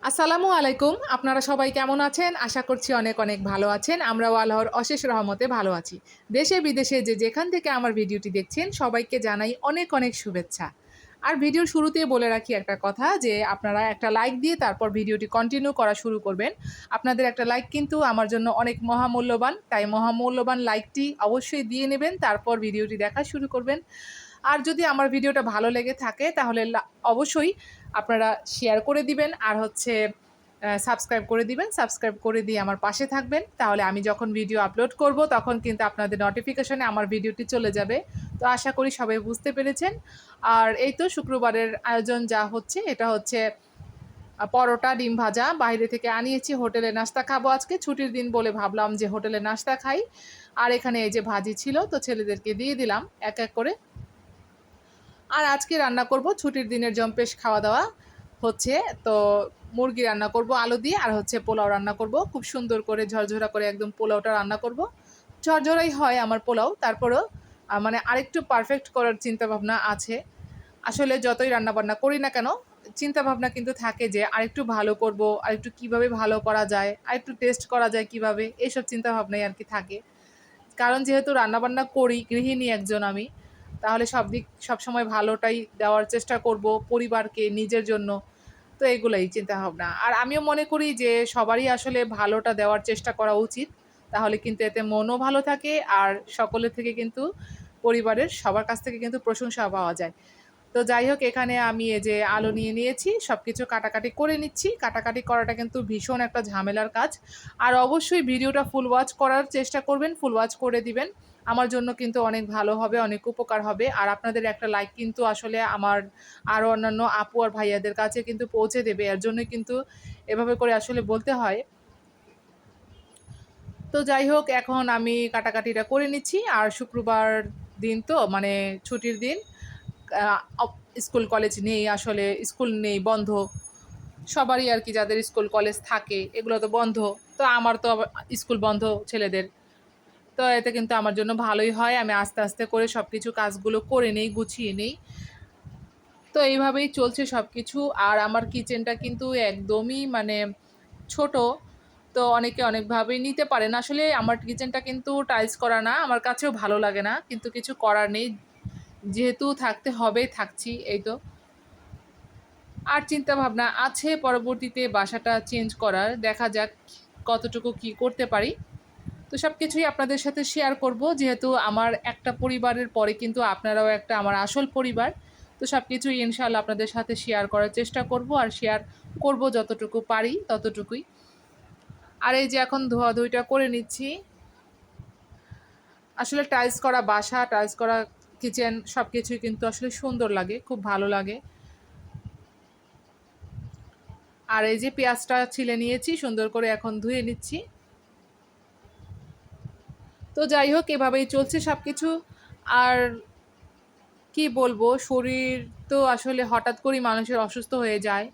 আসসালামু আলাইকুম। আপনারা সবাই কেমন আছেন? আশা করছি অনেক অনেক ভালো আছেন। আমরাও আল্লাহর অশেষ রহমতে ভালো আছি। দেশে বিদেশে যে যেখান থেকে আমার ভিডিওটি দেখছেন সবাইকে জানাই অনেক অনেক শুভেচ্ছা। আর ভিডিওর শুরুতেই বলে রাখি একটা কথা যে আপনারা একটা লাইক দিয়ে তারপর ভিডিওটি কন্টিনিউ করা শুরু করবেন। আপনাদের একটা লাইক কিন্তু আমার জন্য অনেক মহামূল্যবান। তাই মহামূল্যবান লাইকটি অবশ্যই দিয়ে নেবেন, তারপর ভিডিওটি দেখা শুরু করবেন। আর যদি আমার ভিডিওটা ভালো লেগে থাকে তাহলে অবশ্যই আপনারা শেয়ার করে দিবেন আর হচ্ছে সাবস্ক্রাইব করে দিবেন। সাবস্ক্রাইব করে দিয়ে আমার পাশে থাকবেন। তাহলে আমি যখন ভিডিও আপলোড করব তখন কিন্তু আপনাদের নোটিফিকেশনে আমার ভিডিওটি চলে যাবে। তো আশা করি সবাই বুঝতে পেরেছেন। আর এই তো শুক্রবারের আয়োজন যা হচ্ছে এটা হচ্ছে পরোটা, ডিম ভাজা বাইরে থেকে আনিয়েছি। হোটেলে নাস্তা খাবো আজকে। ছুটির দিন বলে ভাবলাম যে হোটেলে নাস্তা খাই। আর এখানে এই যে ভাজি ছিল তো ছেলেদেরকে দিয়ে দিলাম এক, এক করে। আর আজকে রান্না করব ছুটির দিনের জম্পেশ খাওয়া-দাওয়া হচ্ছে। তো মুরগি রান্না করব আলু দিয়ে, আর হচ্ছে পোলাও রান্না করব। খুব সুন্দর করে ঝরঝরা করে একদম পোলাওটা রান্না করব। ঝরঝরাই হয় আমার পোলাও। তারপরেও মানে আরেকটু পারফেক্ট করার চিন্তাভাবনা আছে। আসলে যতই রান্নাবান্না করি না কেন, চিন্তাভাবনা কিন্তু থাকে যে আরেকটু ভালো করব, আরেকটু কিভাবে ভালো করা যায়, আরেকটু টেস্ট করা যায় কিভাবে, এইসব চিন্তাভাবনাই আরকি থাকে। কারণ যেহেতু রান্নাবান্না করি, গৃহিণী একজন আমি, তাহলে সব দিক সবসময় ভালোটাই দেওয়ার চেষ্টা করব পরিবারকে, নিজের জন্য। তো এগুলাই চিন্তাভাবনা। আর আমিও মনে করি যে সবারই আসলে ভালোটা দেওয়ার চেষ্টা করা উচিত। তাহলে কিন্তু এতে মনও ভালো থাকে আর সকলের থেকে কিন্তু পরিবারের সবার কাছ থেকে কিন্তু প্রশংসা পাওয়া যায়। তো যাই হোক, এখানে আমি এই যে আলু নিয়ে নিয়েছি, সবকিছু কাটাকাটি করে নিচ্ছি। কাটাকাটি করাটা কিন্তু ভীষণ একটা ঝামেলার কাজ। আর অবশ্যই ভিডিওটা ফুল ওয়াচ করার চেষ্টা করবেন, ফুল ওয়াচ করে দিবেন। আমার জন্য কিন্তু অনেক ভালো হবে, অনেক উপকার হবে। আর আপনাদের একটা লাইক কিন্তু আসলে আমার আরও অন্যান্য আপু আর ভাইয়াদের কাছে কিন্তু পৌঁছে দেবে। এর জন্যই কিন্তু এভাবে করে আসলে বলতে হয়। তো যাই হোক, এখন আমি কাটাকাটিটা করে নিচ্ছি। আর শুক্রবার দিন তো মানে ছুটির দিন। আ অপ স্কুল কলেজ নেই আসলে, স্কুল নেই, বন্ধ। সবারই আরকি যাদের স্কুল কলেজ থাকে এগুলো তো বন্ধ। তো আমার তো আবার স্কুল বন্ধ ছেলেদের। তো এতে কিন্তু আমার জন্য ভালোই হয়। আমি আস্তে, আস্তে করে সবকিছু কাজগুলো করে নেই, গুছিয়ে নেই। তো এইভাবেই চলছে সবকিছু। আর আমার কিচেনটা কিন্তু একদমই মানে ছোট। তো অনেকে অনেকভাবেই নিতে পারেন। আসলে আমার কিচেনটা কিন্তু টাইলস করা না। আমার কাছেও ভালো লাগে না। কিন্তু কিছু করার নেই। যেহেতু থাকতে হবে, থাকছি এই তো। আর চিন্তাভাবনা আছে পরবর্তীতে বাসাটা চেঞ্জ করার। দেখা যাক কতটুকু কি করতে পারি। তো সবকিছুই আপনাদের সাথে শেয়ার করব। যেহেতু আমার একটা পরিবারের পরে কিন্তু আপনারাও একটা আমার আসল পরিবার। তো সবকিছুই ইনশাআল্লাহ আপনাদের সাথে শেয়ার করার চেষ্টা করব। আর শেয়ার করব যতটুকু পারি ততটুকুই। আর এই যে এখন ধোয়াধুয়িটা করে নিচ্ছি। আসলে টাইলস করা বাসা, টাইলস করা কিচেন সবকিছুই কিন্তু আসলে সুন্দর লাগে, খুব ভালো লাগে। আর এই যে পেঁয়াজটা ছিলে নিয়েছি, সুন্দর করে এখন ধুয়ে নিচ্ছি। তো যাই হোক, এভাবেই চলছে সবকিছু। আর কি বলবো, শরীর তো আসলে হঠাৎ করেই মানুষের অসুস্থ হয়ে যায়।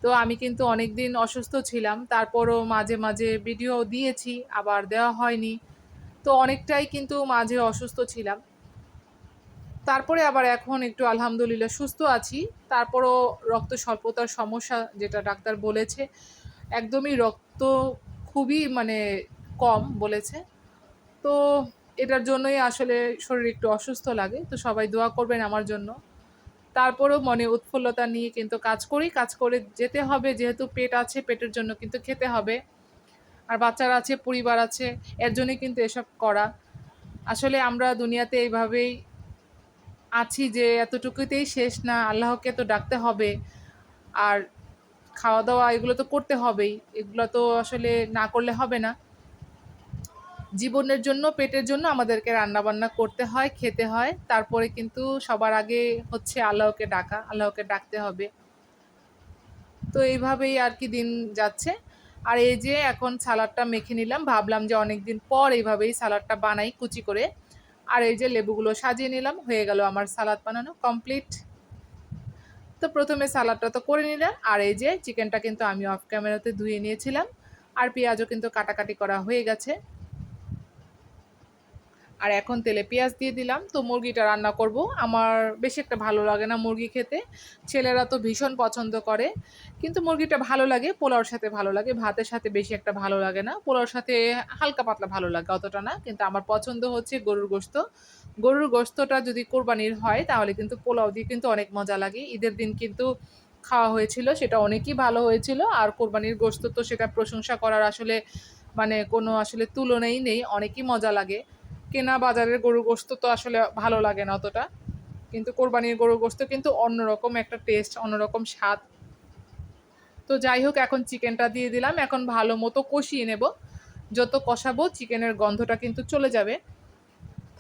তো আমি কিন্তু অনেকদিন অসুস্থ ছিলাম। তারপরও মাঝে, মাঝে ভিডিও দিয়েছি, আবার দেওয়া হয়নি। তো অনেকটাই কিন্তু মাঝে অসুস্থ ছিলাম। তারপরে আবার এখন একটু আলহামদুলিল্লাহ সুস্থ আছি। তারপরও রক্ত স্বল্পতার সমস্যা যেটা ডাক্তার বলেছে, একদমই রক্ত খুবই মানে কম বলেছে। তো এটার জন্যই আসলে শরীর একটু অসুস্থ লাগে। তো সবাই দোয়া করবেন আমার জন্য। তারপরেও মনে উৎফুল্লতা নিয়ে কিন্তু কাজ করি। কাজ করে যেতে হবে, যেহেতু পেট আছে, পেটের জন্য কিন্তু খেতে হবে। আর বাচ্চারা আছে, পরিবার আছে, এর জন্যই কিন্তু এসব করা। আসলে আমরা দুনিয়াতে এইভাবেই আছি যে এতটুকুতেই শেষ না, আল্লাহকে তো ডাকতে হবে। আর খাওয়া-দাওয়া এগুলো তো করতে হবেই। এগুলো তো আসলে না করলে হবে না। জীবনের জন্য, পেটের জন্য আমাদেরকে রান্নাবান্না করতে হয়, খেতে হয়। তারপরে কিন্তু সবার আগে হচ্ছে আল্লাহকে ডাকা, আল্লাহকে ডাকতে হবে। তো এইভাবেই আর কি দিন যাচ্ছে। আর এই যে এখন সালাডটা মেখে নিলাম। ভাবলাম যে অনেকদিন পর এইভাবেই সালাডটা বানাই কুচি করে। আর এই যে লেবুগুলো সাজিয়ে নিলাম। হয়ে গেল আমার সালাদ বানানো কমপ্লিট। তো ১ম এ সালাদটা তো করে নিলাম। আর এই যে চিকেনটা কিন্তু আমি অফ ক্যামেরাতে ধুয়ে নিয়েছিলাম। আর পেঁয়াজও কিন্তু কাটাকাটি করা হয়ে গেছে। আর এখন তেলে পেঁয়াজ দিয়ে দিলাম। তো মুরগিটা রান্না করব। আমার বেশি একটা ভালো লাগে না মুরগি খেতে, ছেলেরা তো ভীষণ পছন্দ করে, কিন্তু মুরগিটা ভালো লাগে, পোলাওর সাথে ভালো লাগে, ভাতের সাথে বেশি একটা ভালো লাগে না, পোলাওর সাথে হালকা পাতলা ভালো লাগে, অতটা না। কিন্তু আমার পছন্দ হচ্ছে গরুর গোশত। গরুর গোশতটা যদি কোরবানির হয় তাহলে কিন্তু পোলাও দিয়ে কিন্তু অনেক মজা লাগে। ঈদের দিন কিন্তু খাওয়া হয়েছিল, সেটা অনেকই ভালো হয়েছিল। আর কোরবানির গোশত তো সেটা প্রশংসা করার আসলে মানে কোনো আসলে তুলনাই নেই, অনেকই মজা লাগে। কেনা বাজারের গরুর গোশত তো আসলে ভালো লাগে না অতটা, কিন্তু কোরবানির গরুর গোশত কিন্তু অন্যরকম একটা টেস্ট, অন্যরকম স্বাদ। তো যাই হোক, এখন চিকেনটা দিয়ে দিলাম, এখন ভালো মতো কষিয়ে নেব। যত কষাবো চিকেনের গন্ধটা কিন্তু চলে যাবে,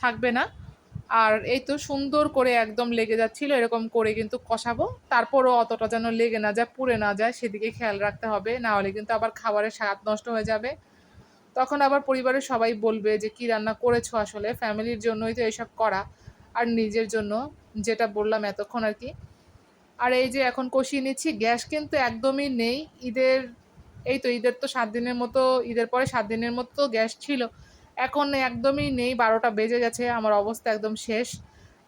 থাকবে না। আর এই তো সুন্দর করে একদম লেগে যাচ্ছিল, এরকম করে কিন্তু কষাবো। তারপরও অতটা যেন লেগে না যায়, পুড়ে না যায়, সেদিকে খেয়াল রাখতে হবে, না হলে কিন্তু আবার খাবারের স্বাদ নষ্ট হয়ে যাবে। তখন আবার পরিবারের সবাই বলবে যে কি রান্না করেছো, আসলে ফ্যামিলির জন্যই তো এইসব করা, আর নিজের জন্য যেটা বললাম এতক্ষণ আর কি। আর এই যে এখন কষিয়ে নিচ্ছি, গ্যাস কিন্তু একদমই নেই। ঈদের এই তো ঈদের তো 7 দিনের মতো, ঈদের পরে 7 দিনের মতো গ্যাস ছিল, এখন একদমই নেই। 12টা বেজে গেছে, আমার অবস্থা একদম শেষ।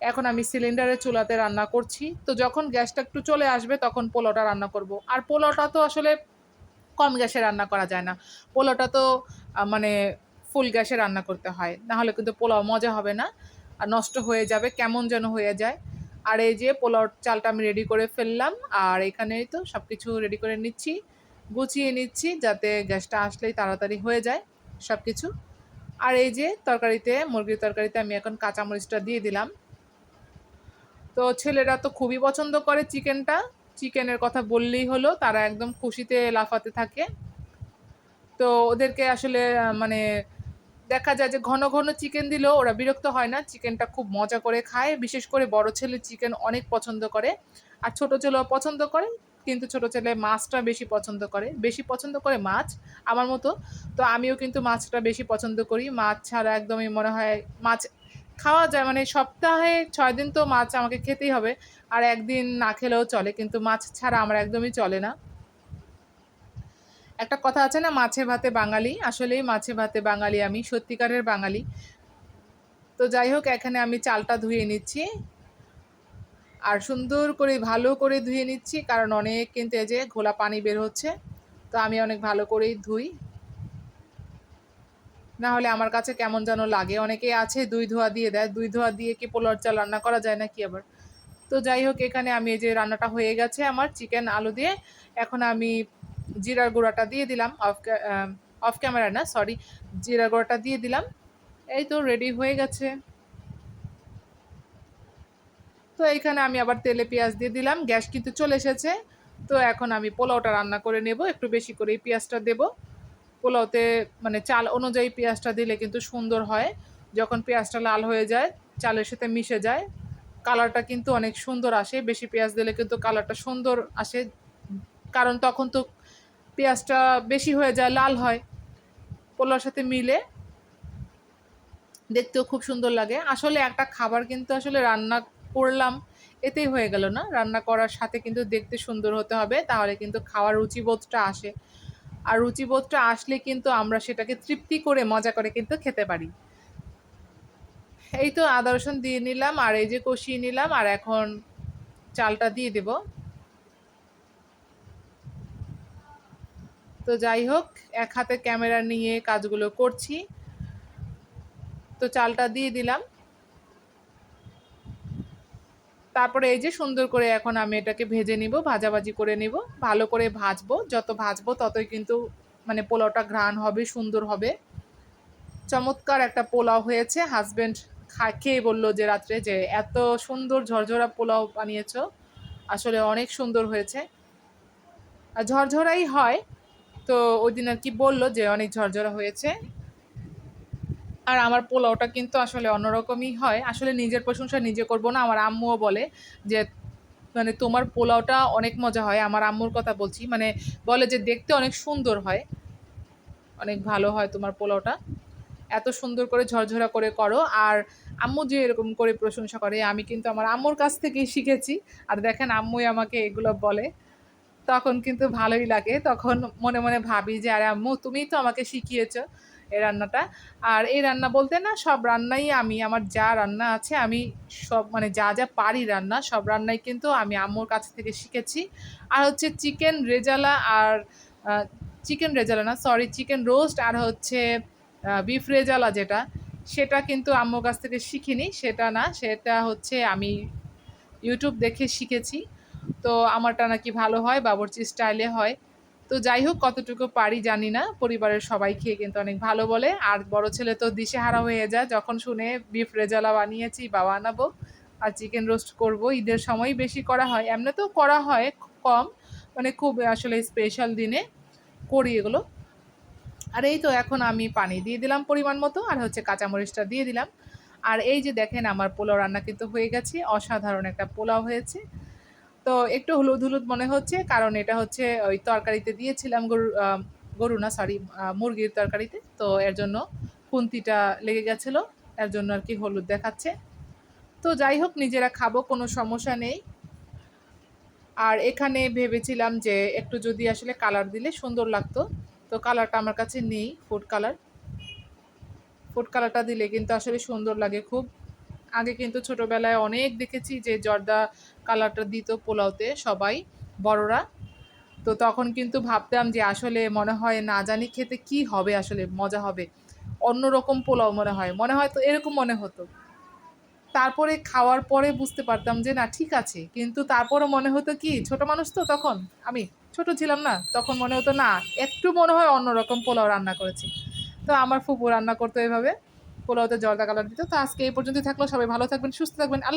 এখন আমি সিলিন্ডারের চুলাতে রান্না করছি। তো যখন গ্যাসটা একটু চলে আসবে তখন পোলাওটা রান্না করব। আর পোলাওটা তো আসলে কম গ্যাসে রান্না করা যায় না, পোলাওটা তো মানে ফুল গ্যাসে রান্না করতে হয়, নাহলে কিন্তু পোলাও মজা হবে না, আর নষ্ট হয়ে যাবে, কেমন যেন হয়ে যায়। আর এই যে পোলাওর চালটা আমি রেডি করে ফেললাম, আর এখানেই তো সব কিছু রেডি করে নিচ্ছি, গুছিয়ে নিচ্ছি, যাতে গ্যাসটা আসলেই তাড়াতাড়ি হয়ে যায় সব কিছু। আর এই যে তরকারিতে, মুরগির তরকারিতে আমি এখন কাঁচামরিচটা দিয়ে দিলাম। তো ছেলেরা তো খুবই পছন্দ করে চিকেনটা, চিকেনের কথা বললেই হলো, তারা একদম খুশিতে লাফাতে থাকে। তো ওদেরকে আসলে মানে দেখা যায় যে ঘন ঘন চিকেন দিলেও ওরা বিরক্ত হয় না, চিকেনটা খুব মজা করে খায়। বিশেষ করে বড় ছেলে চিকেন অনেক পছন্দ করে, আর ছোট ছেলেও পছন্দ করে, কিন্তু ছোট ছেলে মাছটা বেশি পছন্দ করে, বেশি পছন্দ করে মাছ, আমার মতো। তো আমিও কিন্তু মাছটা বেশি পছন্দ করি, মাছ ছাড়া একদমই মনে হয় মাছ খাওয়া যায়, মানে সপ্তাহে 6 দিন তো মাছ আমাকে খেতেই হবে, আর একদিন না খেলেও চলে, কিন্তু মাছ ছাড়া আমার একদমই চলে না। একটা কথা আছে না, মাছে ভাতে বাঙালি, আসলেই মাছে ভাতে বাঙালি, আমি সত্যিকারের বাঙালি। তো যাই হোক, এখানে আমি চালটা ধুয়ে নিচ্ছি, আর সুন্দর করে ভালো করে ধুয়ে নিচ্ছি, কারণ অনেক কিন্তু এই যে ঘোলা পানি বের হচ্ছে, তো আমি অনেক ভালো করেই ধুই, না হলে আমার কাছে কেমন যেন লাগে। অনেকেই আছে দুই ধোয়া দিয়ে দেয়, দুই ধোয়া দিয়ে কি পোলাওর চাল রান্না করা যায় নাকি আবার। তো যাই হোক, এখানে আমি এই যে রান্নাটা হয়ে গেছে আমার চিকেন আলু দিয়ে, এখন আমি জিরার গুঁড়াটা দিয়ে দিলাম, অফ ক্যামেরা না, সরি, জিরার গুঁড়াটা দিয়ে দিলাম। এই তো রেডি হয়ে গেছে। তো এইখানে আমি আবার তেলে পেঁয়াজ দিয়ে দিলাম, গ্যাস কিন্তু চলে এসেছে। তো এখন আমি পোলাওটা রান্না করে নেব, একটু বেশি করে পেঁয়াজটা দেব পোলাওতে, মানে চাল অনুযায়ী পেঁয়াজটা দিলে কিন্তু সুন্দর হয়। যখন পেঁয়াজটা লাল হয়ে যায়, চালের সাথে মিশে যায়, কালারটা কিন্তু অনেক সুন্দর আসে। বেশি পেঁয়াজ দিলে কিন্তু কালারটা সুন্দর আসে, কারণ তখন তো পেঁয়াজটা বেশি হয়ে যায়, লাল হয়, পোলাওর সাথে মিলে দেখতেও খুব সুন্দর লাগে। আসলে একটা খাবার কিন্তু আসলে রান্না করলাম এতেই হয়ে গেল না, রান্না করার সাথে কিন্তু দেখতে সুন্দর হতে হবে, তাহলে কিন্তু খাওয়ার রুচিবোধটা আসে। আর রুচিবোধটা আসলে কিন্তু আমরা সেটাকে তৃপ্তি করে মজা করে কিন্তু খেতে পারি। এই তো আদা রসুন দিয়ে নিলাম, আর এই যে কষিয়ে নিলাম, আর এখন চালটা দিয়ে দেব। তো যাই হোক, এক হাতে ক্যামেরা নিয়ে কাজগুলো করছি। তো চালটা দিয়ে দিলাম, তারপরে এই যে সুন্দর করে এখন আমি এটাকে ভেজে নিব, ভাজাভাজি করে নিব, ভালো করে ভাজবো, যত ভাজবো ততই কিন্তু মানে পোলাওটা ঘ্রাণ হবে, সুন্দর হবে। চমৎকার একটা পোলাও হয়েছে, হাজবেন্ড খেয়ে বললো যে রাত্রে যে এত সুন্দর ঝরঝরা পোলাও বানিয়েছো, আসলে অনেক সুন্দর হয়েছে। আর ঝরঝরাই হয়, তো ওই দিন আর কি বললো যে অনেক ঝরঝরা হয়েছে। আর আমার পোলাওটা কিন্তু আসলে অন্যরকমই হয়, আসলে নিজের প্রশংসা নিজে করব না, আমার আম্মুও বলে যে মানে তোমার পোলাওটা অনেক মজা হয়, আমার আম্মুর কথা বলছি, মানে বলে যে দেখতে অনেক সুন্দর হয়, অনেক ভালো হয় তোমার পোলাওটা, এত সুন্দর করে ঝরঝরা করে করো। আর আম্মু যে এরকম করে প্রশংসা করে, আমি কিন্তু আমার আম্মুর কাছ থেকেই শিখেছি। আর দেখেন আম্মুই আমাকে এগুলো বলে, তখন কিন্তু ভালোই লাগে, তখন মনে মনে ভাবি যে আরে আম্মু তুমিই তো আমাকে শিখিয়েছো, এই রান্নাটা। আর এই রান্না বলতে না, সব রান্নাই আমি, আমার যা রান্না আছে আমি সব মানে যা যা পারি রান্না সব রান্নাই কিন্তু আমি আম্মুর কাছ থেকে শিখেছি। আর হচ্ছে চিকেন রেজালা আর চিকেন রেজালা না, সরি, চিকেন রোস্ট আর হচ্ছে বিফ রেজালা যেটা, সেটা কিন্তু আম্মুর কাছ থেকে শিখিনি, সেটা না, সেটা হচ্ছে আমি ইউটিউব দেখে শিখেছি। তো আমারটা নাকি ভালো হয়, বাবুর্চি স্টাইলে হয়। তো যাই হোক, কতটুকু পারি জানি না, পরিবারের সবাই খেয়ে কিন্তু অনেক ভালো বলে। আর বড় ছেলে তো দিশেহারা হয়ে যায় যখন শুনে বিফ রেজালা বানিয়েছি বা বানাবো আর চিকেন রোস্ট করব। ঈদের সময়ই বেশি করা হয়, এমনিতেও করা হয় কম, মানে খুব আসলে স্পেশাল দিনে করি এগুলো। আর এই তো এখন আমি পানি দিয়ে দিলাম পরিমাণ মতো, আর হচ্ছে কাঁচামরিচটা দিয়ে দিলাম। আর এই যে দেখেন, আমার পোলাও রান্না কিন্তু হয়ে গেছে, অসাধারণ একটা পোলাও হয়েছে। তো একটু হলুদ হলুদ মনে হচ্ছে, কারণ এটা হচ্ছে ওই তরকারিতে দিয়েছিলাম, গরু না সরি, মুরগির তরকারিতে, তো এর জন্য খুন্তিটা লেগে গেছিলো, এর জন্য আর কি হলুদ দেখাচ্ছে। তো যাই হোক, নিজেরা খাবো, কোনো সমস্যা নেই। আর এখানে ভেবেছিলাম যে একটু যদি আসলে কালার দিলে সুন্দর লাগতো, তো কালারটা আমার কাছে নেই, ফুড কালারটা দিলে কিন্তু আসলে সুন্দর লাগে খুব। আগে কিন্তু ছোটবেলায় অনেক দেখেছি যে জর্দা কালারটা দিত পোলাওতে সবাই, বড়রা। তো তখন কিন্তু ভাবতাম যে আসলে মনে হয় না জানি খেতে কি হবে, আসলে মজা হবে, অন্যরকম পোলাও মনে হয় তো এরকম মনে হতো। তারপরে খাওয়ার পরে বুঝতে পারতাম যে না, ঠিক আছে, কিন্তু তারপরে মনে হতো কি, ছোট মানুষ তো তখন, আমি ছোট ছিলাম না তখন, মনে হতো না, একটু মনে হয় অন্যরকম পোলাও রান্না করেছে। তো আমার ফুপু রান্না করতো এভাবে, পোলাওতে জর্দা কালার দিত। তো আজকে এই পর্যন্তই থাকলো, সবাই ভালো থাকবেন, সুস্থ থাকবেন, আল্লাহ।